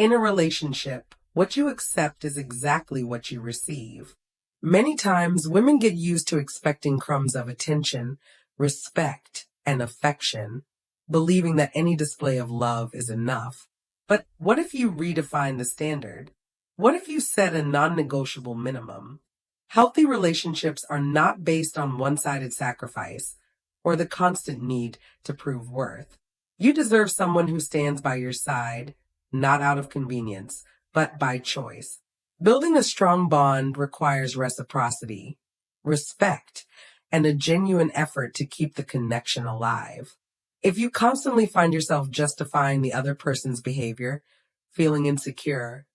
In a relationship, what you accept is exactly what you receive. Many times, women get used to expecting crumbs of attention, respect, and affection, believing that any display of love is enough. But what if you redefine the standard? What if you set a non-negotiable minimum? Healthy relationships are not based on one-sided sacrifice or the constant need to prove worth. You deserve someone who stands by your side, not out of convenience, but by choice. Building a strong bond requires reciprocity, respect, and a genuine effort to keep the connection alive. If you constantly find yourself justifying the other person's behavior, feeling insecure,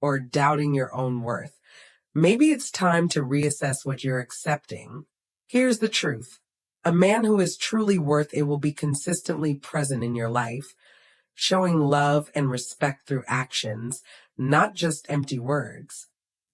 or doubting your own worth, maybe it's time to reassess what you're accepting. Here's the truth. A man who is truly worth it will be consistently present in your life, showing love and respect through actions, not just empty words.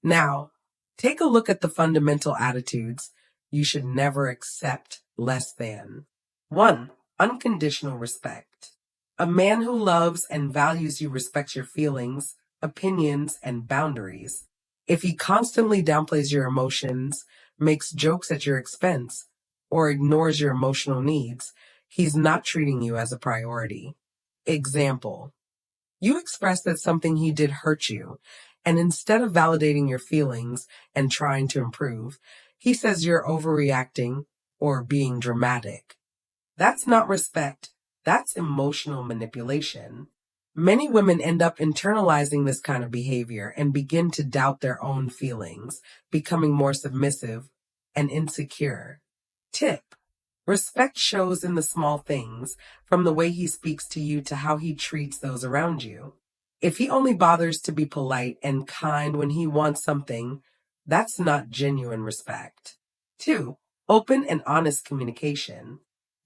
Now, take a look at the fundamental attitudes you should never accept less than. 1. Unconditional respect. A man who loves and values you respects your feelings, opinions, and boundaries. If he constantly downplays your emotions, makes jokes at your expense, or ignores your emotional needs, he's not treating you as a priority. Example. You express that something he did hurt you, and instead of validating your feelings and trying to improve, he says you're overreacting or being dramatic. That's not respect. That's emotional manipulation. Many women end up internalizing this kind of behavior and begin to doubt their own feelings, becoming more submissive and insecure. Tip. Respect shows in the small things, from the way he speaks to you to how he treats those around you. If he only bothers to be polite and kind when he wants something, that's not genuine respect. 2. Open and honest communication.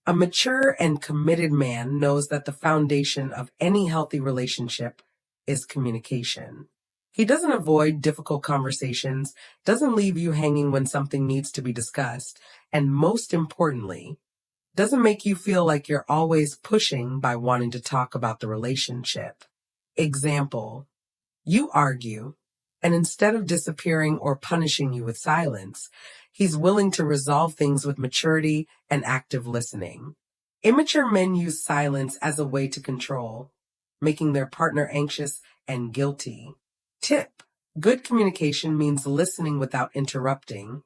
A mature and committed man knows that the foundation of any healthy relationship is communication. He doesn't avoid difficult conversations, doesn't leave you hanging when something needs to be discussed, and most importantly, doesn't make you feel like you're always pushing by wanting to talk about the relationship. Example, you argue, and instead of disappearing or punishing you with silence, he's willing to resolve things with maturity and active listening. Immature men use silence as a way to control, making their partner anxious and guilty. Tip. Good communication means listening without interrupting,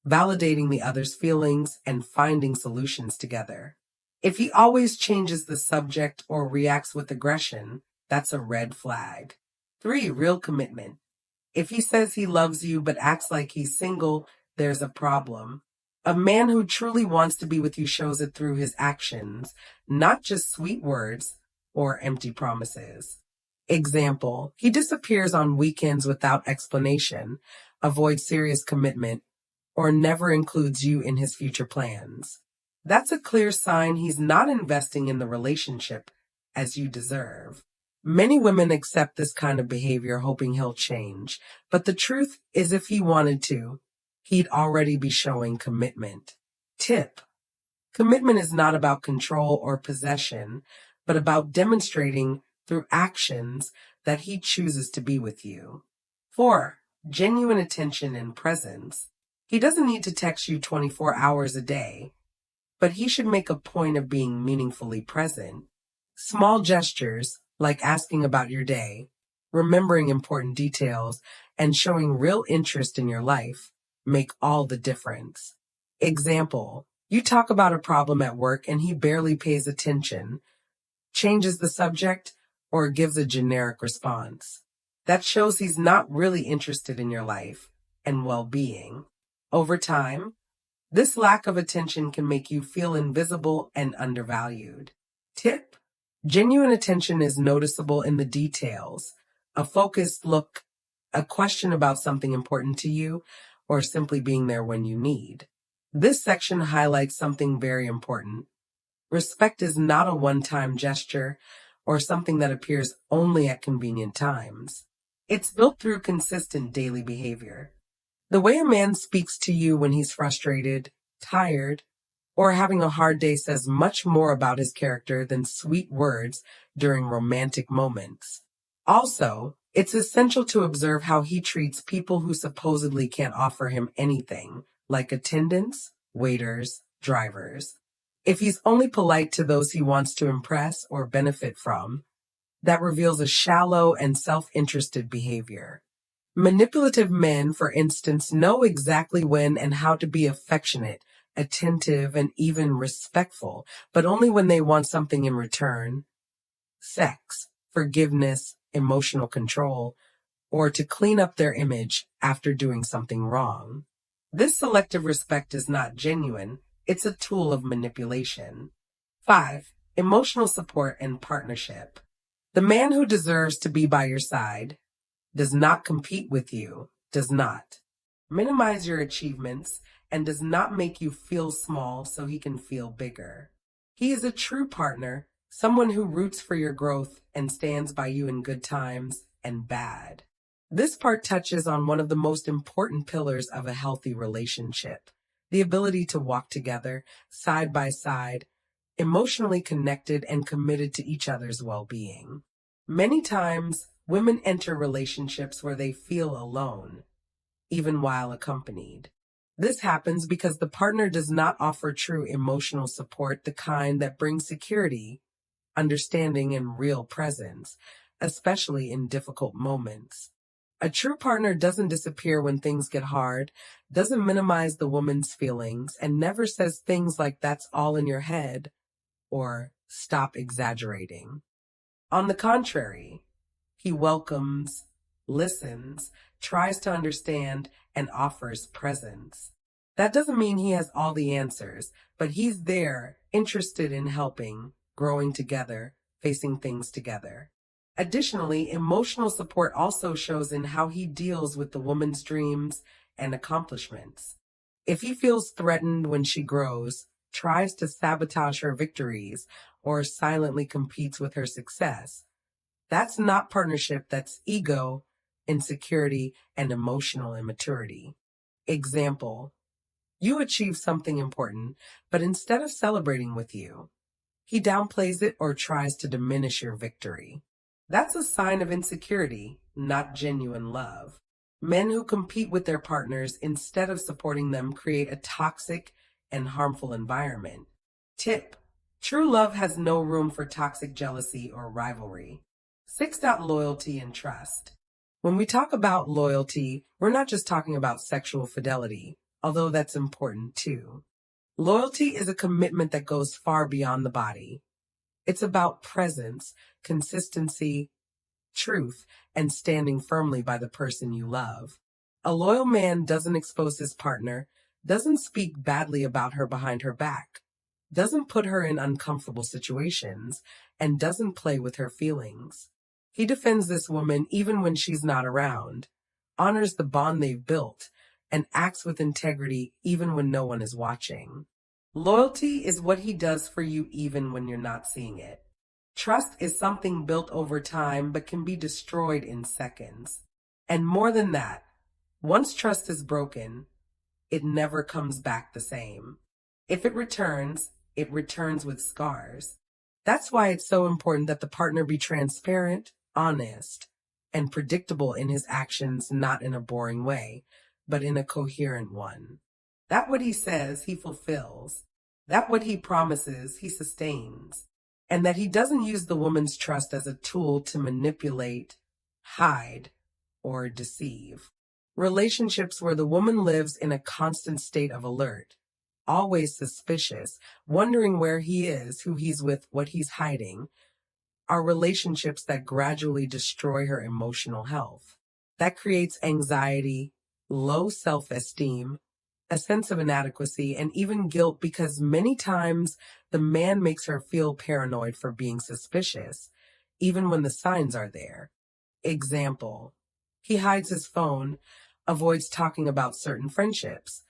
validating the other's feelings, and finding solutions together. If he always changes the subject or reacts with aggression, that's a red flag. 3. Real commitment. If he says he loves you but acts like he's single, there's a problem. A man who truly wants to be with you shows it through his actions, not just sweet words or empty promises. Example, he disappears on weekends without explanation, avoids serious commitment, or never includes you in his future plans. That's a clear sign he's not investing in the relationship as you deserve. Many women accept this kind of behavior hoping he'll change, but the truth is if he wanted to, he'd already be showing commitment. Tip. Commitment is not about control or possession, but about demonstrating through actions that he chooses to be with you. 4. Genuine attention and presence. He doesn't need to text you 24 hours a day, but he should make a point of being meaningfully present. Small gestures, like asking about your day, remembering important details, and showing real interest in your life, make all the difference. Example, you talk about a problem at work and he barely pays attention, changes the subject, or gives a generic response. That shows he's not really interested in your life and well-being. Over time, this lack of attention can make you feel invisible and undervalued. Tip. Genuine attention is noticeable in the details. A focused look, a question about something important to you, or simply being there when you need. This section highlights something very important. Respect is not a one-time gesture or something that appears only at convenient times. It's built through consistent daily behavior. The way a man speaks to you when he's frustrated, tired, or having a hard day says much more about his character than sweet words during romantic moments. Also, it's essential to observe how he treats people who supposedly can't offer him anything, like attendants, waiters, drivers. If he's only polite to those he wants to impress or benefit from, that reveals a shallow and self-interested behavior. Manipulative men, for instance, know exactly when and how to be affectionate, attentive, and even respectful, but only when they want something in return: sex, forgiveness, emotional control, or to clean up their image after doing something wrong. This selective respect is not genuine, it's a tool of manipulation. 5. Emotional support and partnership. The man who deserves to be by your side does not compete with you, does not minimize your achievements, and does not make you feel small so he can feel bigger. He is a true partner, someone who roots for your growth and stands by you in good times and bad. This part touches on one of the most important pillars of a healthy relationship: the ability to walk together, side by side, emotionally connected and committed to each other's well-being. Many times, women enter relationships where they feel alone, even while accompanied. This happens because the partner does not offer true emotional support, the kind that brings security, understanding, and real presence, especially in difficult moments. A true partner doesn't disappear when things get hard, doesn't minimize the woman's feelings, and never says things like "that's all in your head" or "stop exaggerating." On the contrary, he welcomes, listens, tries to understand, and offers presence. That doesn't mean he has all the answers, but he's there, interested in helping, growing together, facing things together. Additionally, emotional support also shows in how he deals with the woman's dreams and accomplishments. If he feels threatened when she grows, tries to sabotage her victories, or silently competes with her success, that's not partnership, that's ego, insecurity, and emotional immaturity. Example: you achieve something important, but instead of celebrating with you, he downplays it or tries to diminish your victory. That's a sign of insecurity, not genuine love. Men who compete with their partners instead of supporting them create a toxic and harmful environment. Tip: true love has no room for toxic jealousy or rivalry. 6. Loyalty and trust. When we talk about loyalty, we're not just talking about sexual fidelity, although that's important too. Loyalty is a commitment that goes far beyond the body. It's about presence, consistency, truth, and standing firmly by the person you love. A loyal man doesn't expose his partner, doesn't speak badly about her behind her back, doesn't put her in uncomfortable situations, and doesn't play with her feelings. He defends this woman even when she's not around, honors the bond they've built, and acts with integrity even when no one is watching. Loyalty is what he does for you even when you're not seeing it. Trust is something built over time but can be destroyed in seconds. And more than that, once trust is broken, it never comes back the same. If it returns with scars. That's why it's so important that the partner be transparent, honest, and predictable in his actions, not in a boring way, but in a coherent one. That what he says, he fulfills. That what he promises, he sustains. And that he doesn't use the woman's trust as a tool to manipulate, hide, or deceive. Relationships where the woman lives in a constant state of alert, always suspicious, wondering where he is, who he's with, what he's hiding, are relationships that gradually destroy her emotional health. That creates anxiety, low self-esteem, a sense of inadequacy, and even guilt, because many times the man makes her feel paranoid for being suspicious, even when the signs are there. Example: he hides his phone, avoids talking about certain friendships,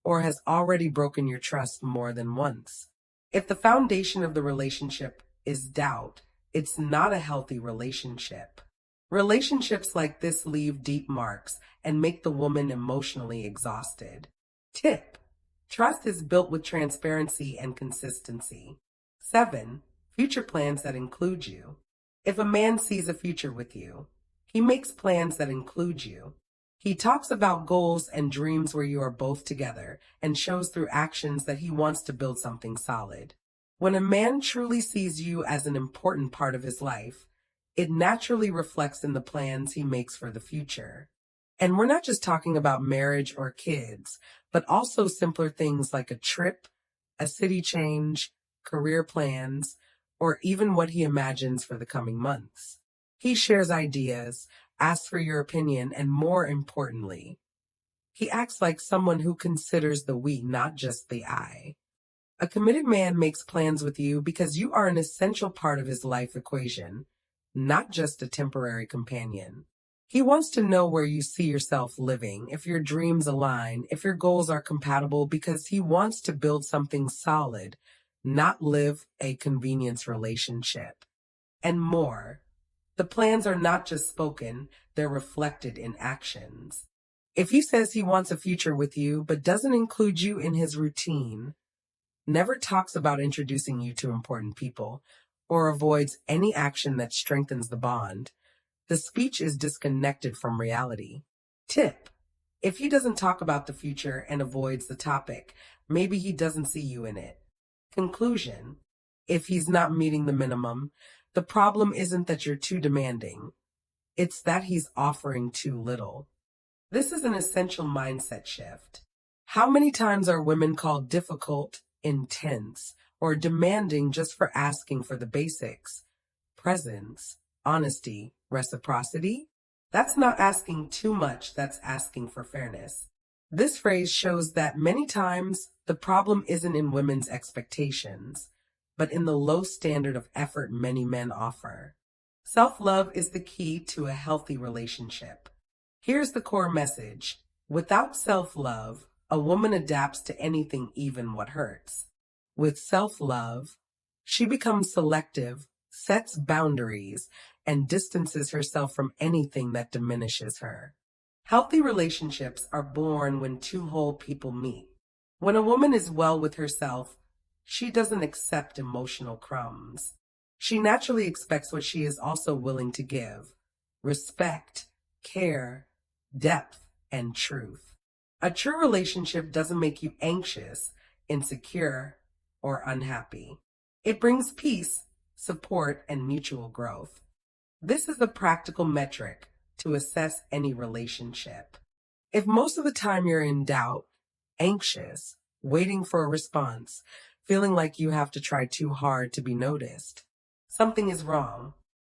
or has already broken your trust more than once. If the foundation of the relationship is doubt, it's not a healthy relationship. Relationships like this leave deep marks and make the woman emotionally exhausted. Tip: trust is built with transparency and consistency. 7. Future plans that include you. If a man sees a future with you, he makes plans that include you. He talks about goals and dreams where you are both together and shows through actions that he wants to build something solid. When a man truly sees you as an important part of his life, it naturally reflects in the plans he makes for the future. And we're not just talking about marriage or kids, but also simpler things like a trip, a city change, career plans, or even what he imagines for the coming months. He shares ideas, asks for your opinion, and more importantly, he acts like someone who considers the we, not just the I. A committed man makes plans with you because you are an essential part of his life equation, not just a temporary companion. He wants to know where you see yourself living, if your dreams align, if your goals are compatible, because he wants to build something solid, not live a convenience relationship. And more. The plans are not just spoken, they're reflected in actions. If he says he wants a future with you, but doesn't include you in his routine, never talks about introducing you to important people, or avoids any action that strengthens the bond, the speech is disconnected from reality. Tip: if he doesn't talk about the future and avoids the topic, maybe he doesn't see you in it. Conclusion: if he's not meeting the minimum, the problem isn't that you're too demanding. It's that he's offering too little. This is an essential mindset shift. How many times are women called difficult, intense, or demanding just for asking for the basics? Presence, honesty, reciprocity? That's not asking too much, that's asking for fairness. This phrase shows that many times the problem isn't in women's expectations, but in the low standard of effort many men offer. Self-love is the key to a healthy relationship. Here's the core message. Without self-love, a woman adapts to anything, even what hurts. With self-love, she becomes selective, sets boundaries, and distances herself from anything that diminishes her. Healthy relationships are born when two whole people meet. When a woman is well with herself, she doesn't accept emotional crumbs. She naturally expects what she is also willing to give: respect, care, depth, and truth. A true relationship doesn't make you anxious, insecure, or unhappy. It brings peace, support, and mutual growth. This is a practical metric to assess any relationship. If most of the time you're in doubt, anxious, waiting for a response, feeling like you have to try too hard to be noticed, something is wrong.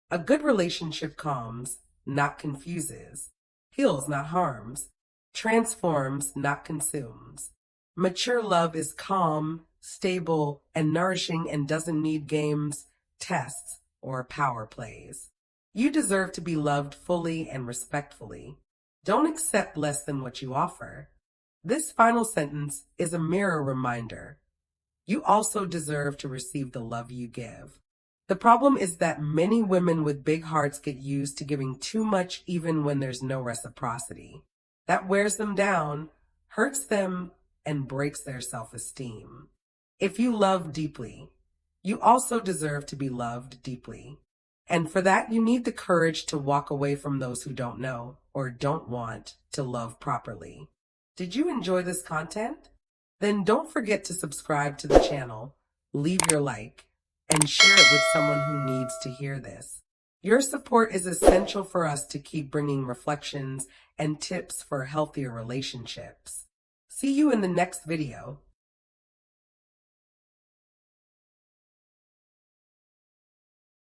A good relationship calms, not confuses, heals, not harms, transforms, not consumes. Mature love is calm, stable, and nourishing, and doesn't need games, tests, or power plays. You deserve to be loved fully and respectfully. Don't accept less than what you offer. This final sentence is a mirror reminder. You also deserve to receive the love you give. The problem is that many women with big hearts get used to giving too much even when there's no reciprocity. That wears them down, hurts them, and breaks their self-esteem. If you love deeply, you also deserve to be loved deeply. And for that, you need the courage to walk away from those who don't know or don't want to love properly. Did you enjoy this content? Then don't forget to subscribe to the channel, leave your like, and share it with someone who needs to hear this. Your support is essential for us to keep bringing reflections and tips for healthier relationships. See you in the next video.